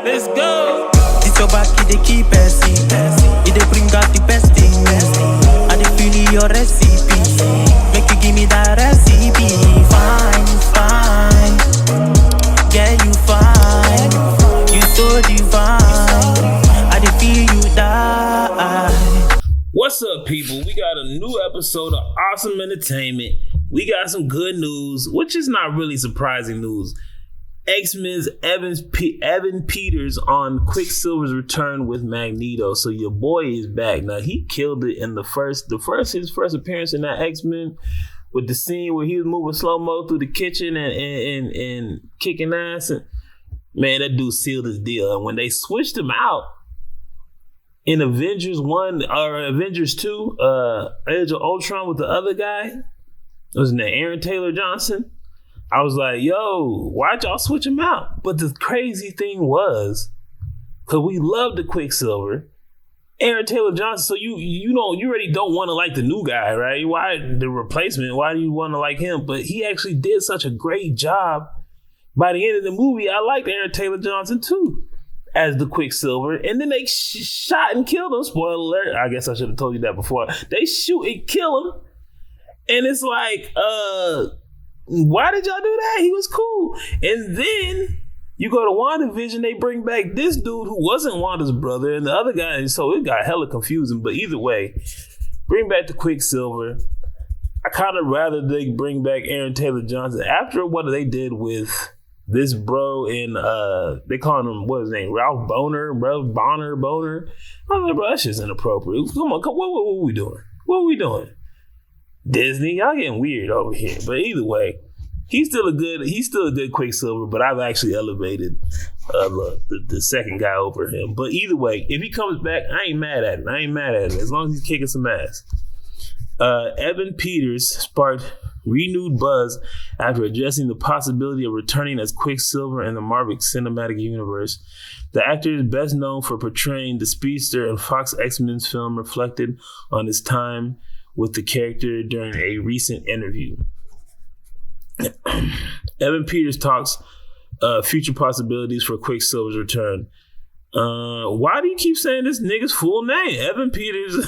Let's go. It's your back, it dey keep passing. It dey bring out the best thing. I dey feel your recipe. Make you give me that recipe. Fine, fine. Yeah, you fine. You so divine. I dey feel you die. What's up, people? We got a new episode of Awesome Entertainment. We got some good news, which is not really surprising news. X-Men's Evan Peters on Quicksilver's return with Magneto. So your boy is back. Now he killed it in his first appearance in that X-Men with the scene where he was moving slow-mo through the kitchen and kicking ass. And man, that dude sealed his deal. And when they switched him out in Avengers 1 or Avengers 2, Age of Ultron with the other guy, wasn't that Aaron Taylor Johnson? I was like, yo, why'd y'all switch him out? But the crazy thing was, because we love the Quicksilver, Aaron Taylor Johnson, so you already don't want to like the new guy, right? Why the replacement? Why do you want to like him? But he actually did such a great job. By the end of the movie, I liked Aaron Taylor Johnson too as the Quicksilver. And then they shot and killed him. Spoiler alert. I guess I should have told you that before. They shoot and kill him. And it's like, why did y'all do that? He was cool. And then you go to WandaVision, they bring back this dude who wasn't Wanda's brother and the other guy. And so it got hella confusing. But either way, bring back the Quicksilver. I kind of rather they bring back Aaron Taylor Johnson after what they did with this bro and they calling him, what is his name? Ralph Boner. I was like, bro, that shit's inappropriate. Come on, what we doing? What are we doing? Disney, y'all getting weird over here. But either way, he's still a good Quicksilver, but I've actually elevated the second guy over him. But either way, if he comes back, I ain't mad at it. As long as he's kicking some ass. Evan Peters sparked renewed buzz after addressing the possibility of returning as Quicksilver in the Marvel Cinematic Universe. The actor is best known for portraying the speedster in Fox X-Men's film, reflected on his time with the character during a recent interview. Evan Peters talks future possibilities for Quicksilver's return. Why do you keep saying this nigga's full name? Evan Peters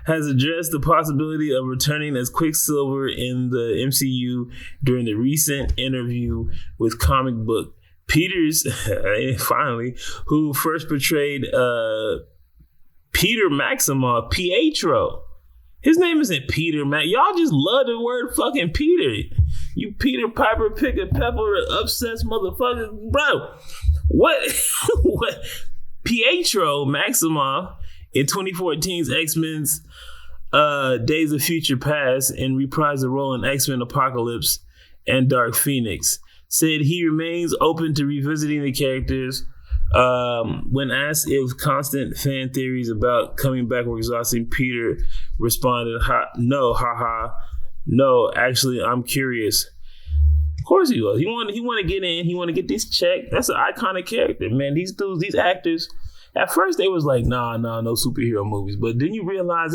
has addressed the possibility of returning as Quicksilver in the MCU during the recent interview with Comic Book. Peters, finally, who first portrayed Peter Maximoff, Pietro. His name isn't Peter, man. Y'all just love the word fucking Peter. You Peter Piper, pick a pepper, obsessed motherfucker. Bro, what Pietro Maximoff in 2014's X-Men's Days of Future Past and reprised the role in X-Men Apocalypse and Dark Phoenix, said he remains open to revisiting the characters. When asked if constant fan theories about coming back were exhausting, Peter responded, no, actually, I'm curious. Of course he was. He want to get in. He want to get this check. That's an iconic character, man. These dudes, these actors, at first they was like, no superhero movies. But then you realize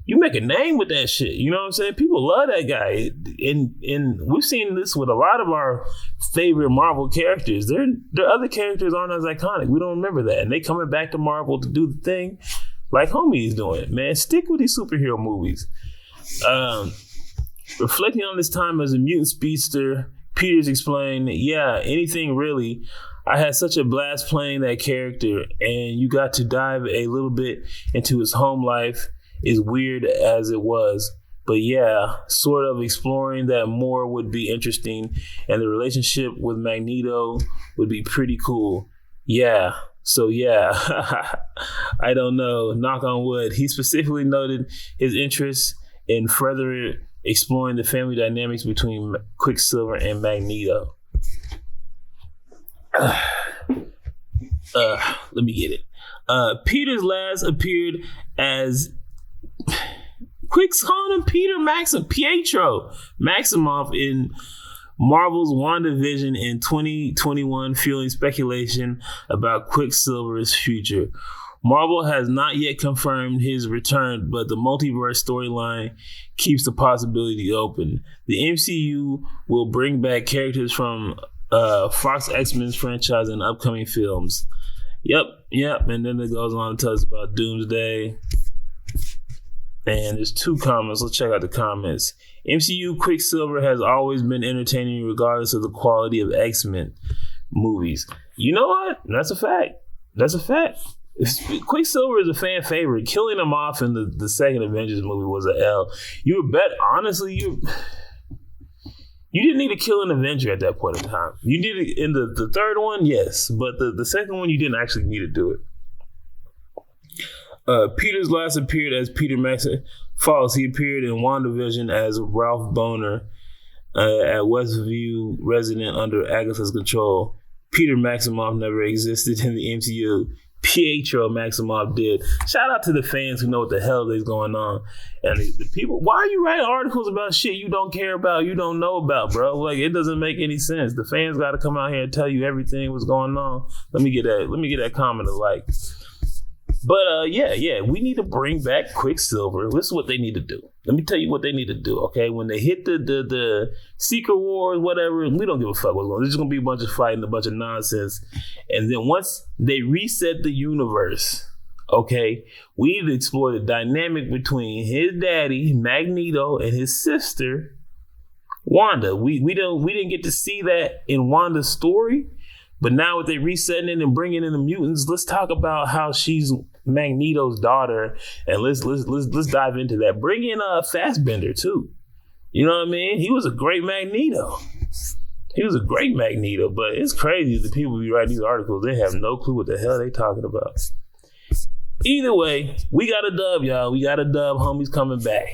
you make a name with that shit. You know what I'm saying? People love that guy. And we've seen this with a lot of our favorite Marvel characters. Their other characters aren't as iconic. We don't remember that. And they coming back to Marvel to do the thing like Homie is doing. Man, stick with these superhero movies. Reflecting on his time as a mutant speedster, Peters explained, yeah, anything really. I had such a blast playing that character, and you got to dive a little bit into his home life, as weird as it was. But yeah, sort of exploring that more would be interesting, and the relationship with Magneto would be pretty cool. Yeah, so yeah, I don't know, knock on wood. He specifically noted his interest in further exploring the family dynamics between Quicksilver and Magneto. Let me get it. Peters last appeared as Pietro Maximoff in Marvel's WandaVision in 2021, fueling speculation about Quicksilver's future. Marvel has not yet confirmed his return, but the multiverse storyline keeps the possibility open. The MCU will bring back characters from Fox X-Men's franchise and upcoming films. Yep. And then it goes on to tell us about Doomsday. And there's 2 comments. Let's check out the comments. MCU Quicksilver has always been entertaining regardless of the quality of X-Men movies. You know what? That's a fact. Quicksilver is a fan favorite. Killing him off in the second Avengers movie was an L. Honestly, you didn't need to kill an Avenger at that point in time. You did it in the third one, yes. But the second one, you didn't actually need to do it. Peter's last appeared as Peter Maximoff. False. He appeared in WandaVision as Ralph Boner at Westview resident under Agatha's control. Peter Maximoff never existed in the MCU. Pietro Maximoff did. Shout out to the fans who know what the hell is going on. And the people, why are you writing articles about shit you don't care about, you don't know about, bro? Like, it doesn't make any sense. The fans got to come out here and tell you everything what's going on. Let me get that comment a like. But yeah, we need to bring back Quicksilver. This is what they need to do. Let me tell you what they need to do, okay? When they hit the Secret Wars, whatever, we don't give a fuck what's going on. There's just going to be a bunch of fighting, a bunch of nonsense. And then once they reset the universe, okay, we need to explore the dynamic between his daddy, Magneto, and his sister, Wanda. We didn't get to see that in Wanda's story. But now with they resetting it and bringing in the mutants, let's talk about how she's Magneto's daughter, and let's dive into that. Bring in Fassbender too. You know what I mean? He was a great Magneto. But it's crazy the people who write these articles, they have no clue what the hell they talking about. Either way, we got a dub, y'all. We got a dub. Homies coming back.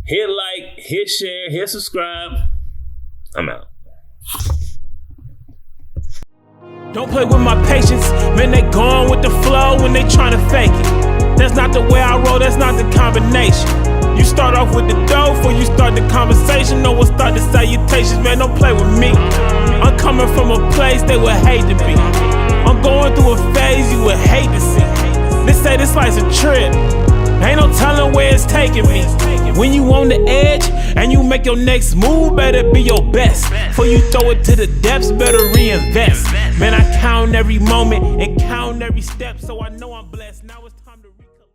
Hit like, hit share, hit subscribe. I'm out. Don't play with my patience, man, they gone with the flow when they tryna fake it. That's not the way I roll, that's not the combination. You start off with the dough before you start the conversation. No one start the salutations, man, don't play with me. I'm coming from a place they would hate to be. I'm going through a phase you would hate to see. They say this life's a trip, ain't no telling where it's taking me. When you on the edge and you make your next move, better be your best. Before you throw it to the depths, better reinvest. Man, I count every moment and count every step, so I know I'm